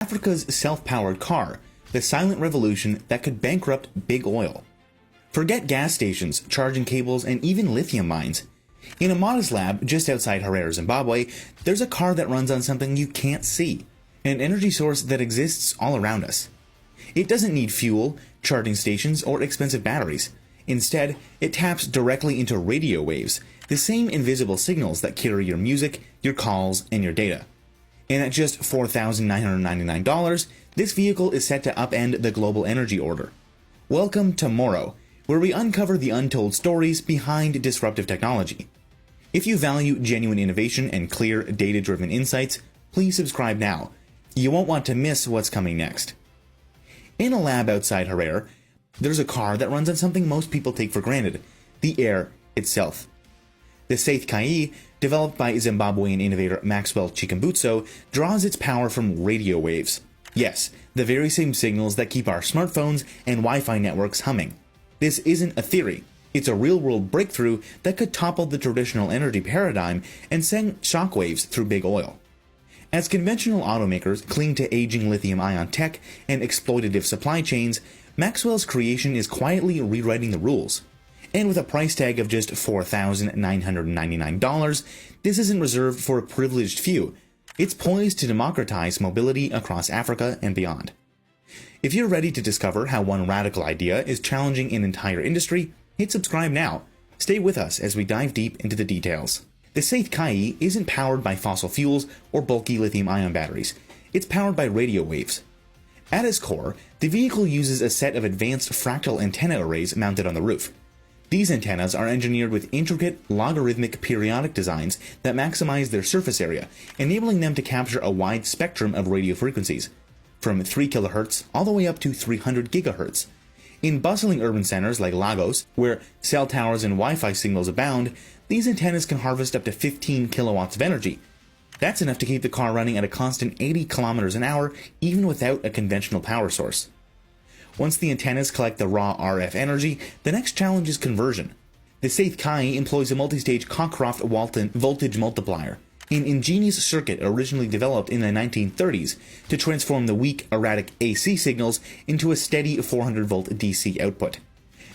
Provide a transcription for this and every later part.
Africa's self-powered car, the silent revolution that could bankrupt big oil. Forget gas stations, charging cables, and even lithium mines. In a modest lab just outside Harare, Zimbabwe, there's a car that runs on something you can't see, an energy source that exists all around us. It doesn't need fuel, charging stations, or expensive batteries. Instead, it taps directly into radio waves, the same invisible signals that carry your music, your calls, and your data. And at just $4,999, this vehicle is set to upend the global energy order. Welcome to Moro, where we uncover the untold stories behind disruptive technology. If you value genuine innovation and clear, data-driven insights, please subscribe now. You won't want to miss what's coming next. In a lab outside Harare, there's a car that runs on something most people take for granted, the air itself. The Saith Kai, developed by Zimbabwean innovator Maxwell Chikumbutso, draws its power from radio waves. Yes, the very same signals that keep our smartphones and Wi-Fi networks humming. This isn't a theory. It's a real-world breakthrough that could topple the traditional energy paradigm and send shockwaves through big oil. As conventional automakers cling to aging lithium-ion tech and exploitative supply chains, Maxwell's creation is quietly rewriting the rules. And with a price tag of just $4,999, this isn't reserved for a privileged few. It's poised to democratize mobility across Africa and beyond. If you're ready to discover how one radical idea is challenging an entire industry, hit subscribe now. Stay with us as we dive deep into the details. The Saith Kai isn't powered by fossil fuels or bulky lithium-ion batteries. It's powered by radio waves. At its core, the vehicle uses a set of advanced fractal antenna arrays mounted on the roof. These antennas are engineered with intricate, logarithmic periodic designs that maximize their surface area, enabling them to capture a wide spectrum of radio frequencies, from 3 kHz all the way up to 300 GHz. In bustling urban centers like Lagos, where cell towers and Wi-Fi signals abound, these antennas can harvest up to 15 kilowatts of energy. That's enough to keep the car running at a constant 80 kilometers an hour, even without a conventional power source. Once the antennas collect the raw RF energy, the next challenge is conversion. The Saith Kai employs a multi-stage Cockcroft-Walton voltage multiplier, an ingenious circuit originally developed in the 1930s to transform the weak, erratic AC signals into a steady 400-volt DC output.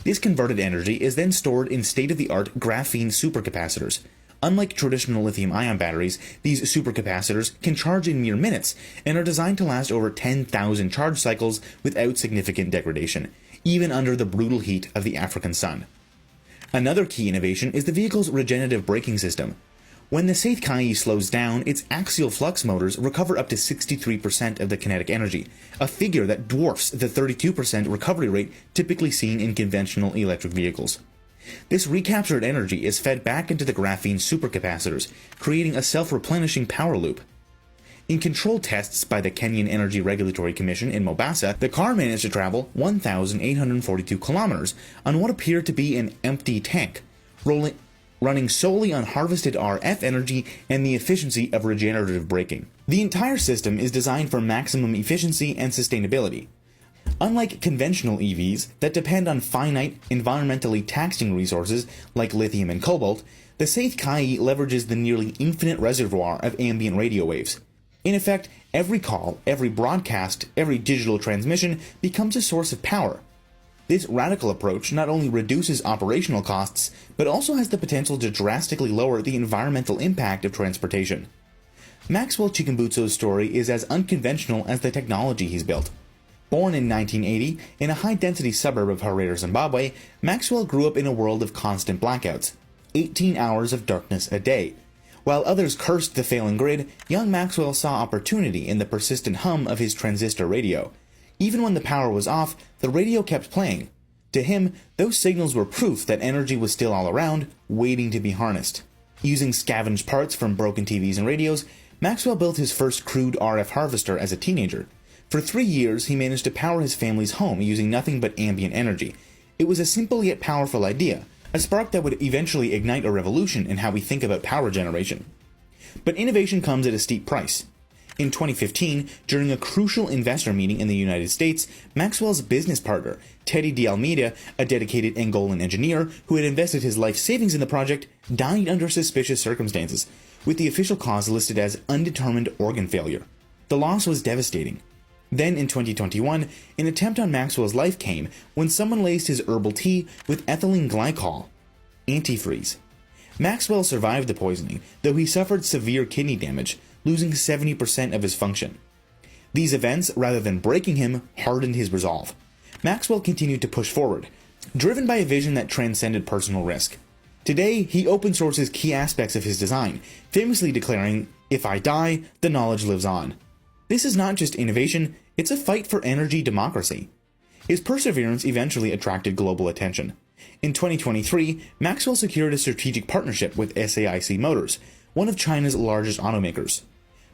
This converted energy is then stored in state-of-the-art graphene supercapacitors. Unlike traditional lithium-ion batteries, these supercapacitors can charge in mere minutes and are designed to last over 10,000 charge cycles without significant degradation, even under the brutal heat of the African sun. Another key innovation is the vehicle's regenerative braking system. When the Saith Kai slows down, its axial flux motors recover up to 63% of the kinetic energy, a figure that dwarfs the 32% recovery rate typically seen in conventional electric vehicles. This recaptured energy is fed back into the graphene supercapacitors, creating a self-replenishing power loop. In controlled tests by the Kenyan Energy Regulatory Commission in Mombasa, the car managed to travel 1,842 kilometers on what appeared to be an empty tank, running solely on harvested RF energy and the efficiency of regenerative braking. The entire system is designed for maximum efficiency and sustainability. Unlike conventional EVs that depend on finite, environmentally taxing resources like lithium and cobalt, the Saith Kai leverages the nearly infinite reservoir of ambient radio waves. In effect, every call, every broadcast, every digital transmission becomes a source of power. This radical approach not only reduces operational costs, but also has the potential to drastically lower the environmental impact of transportation. Maxwell Chikumbutso's story is as unconventional as the technology he's built. Born in 1980 in a high-density suburb of Harare, Zimbabwe, Maxwell grew up in a world of constant blackouts, 18 hours of darkness a day. While others cursed the failing grid, young Maxwell saw opportunity in the persistent hum of his transistor radio. Even when the power was off, the radio kept playing. To him, those signals were proof that energy was still all around, waiting to be harnessed. Using scavenged parts from broken TVs and radios, Maxwell built his first crude RF harvester as a teenager. For 3 years, he managed to power his family's home using nothing but ambient energy. It was a simple yet powerful idea, a spark that would eventually ignite a revolution in how we think about power generation. But innovation comes at a steep price. In 2015, during a crucial investor meeting in the United States, Maxwell's business partner, Teddy D'Almeida, a dedicated Angolan engineer who had invested his life savings in the project, died under suspicious circumstances, with the official cause listed as undetermined organ failure. The loss was devastating. Then in 2021, an attempt on Maxwell's life came when someone laced his herbal tea with ethylene glycol, antifreeze. Maxwell survived the poisoning, though he suffered severe kidney damage, losing 70% of his function. These events, rather than breaking him, hardened his resolve. Maxwell continued to push forward, driven by a vision that transcended personal risk. Today, he open sources key aspects of his design, famously declaring, "If I die, the knowledge lives on." This is not just innovation, it's a fight for energy democracy. His perseverance eventually attracted global attention. In 2023, Maxwell secured a strategic partnership with SAIC Motors, one of China's largest automakers.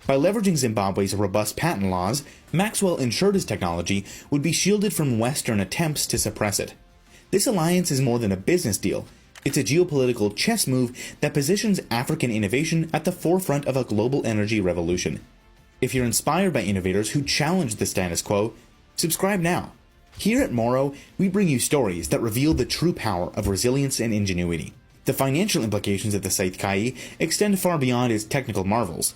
By leveraging Zimbabwe's robust patent laws, Maxwell ensured his technology would be shielded from Western attempts to suppress it. This alliance is more than a business deal. It's a geopolitical chess move that positions African innovation at the forefront of a global energy revolution. If you're inspired by innovators who challenge the status quo, subscribe now. Here at Moro, we bring you stories that reveal the true power of resilience and ingenuity. The financial implications of the Scythe Kai extend far beyond its technical marvels.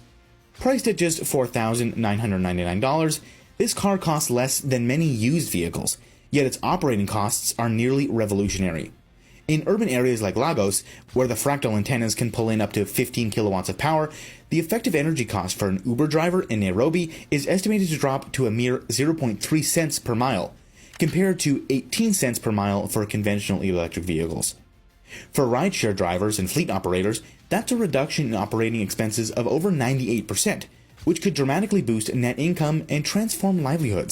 Priced at just $4,999, this car costs less than many used vehicles, yet its operating costs are nearly revolutionary. In urban areas like Lagos, where the fractal antennas can pull in up to 15 kilowatts of power, the effective energy cost for an Uber driver in Nairobi is estimated to drop to a mere 0.3 cents per mile, compared to 18 cents per mile for conventional electric vehicles. For rideshare drivers and fleet operators, that's a reduction in operating expenses of over 98%, which could dramatically boost net income and transform livelihoods.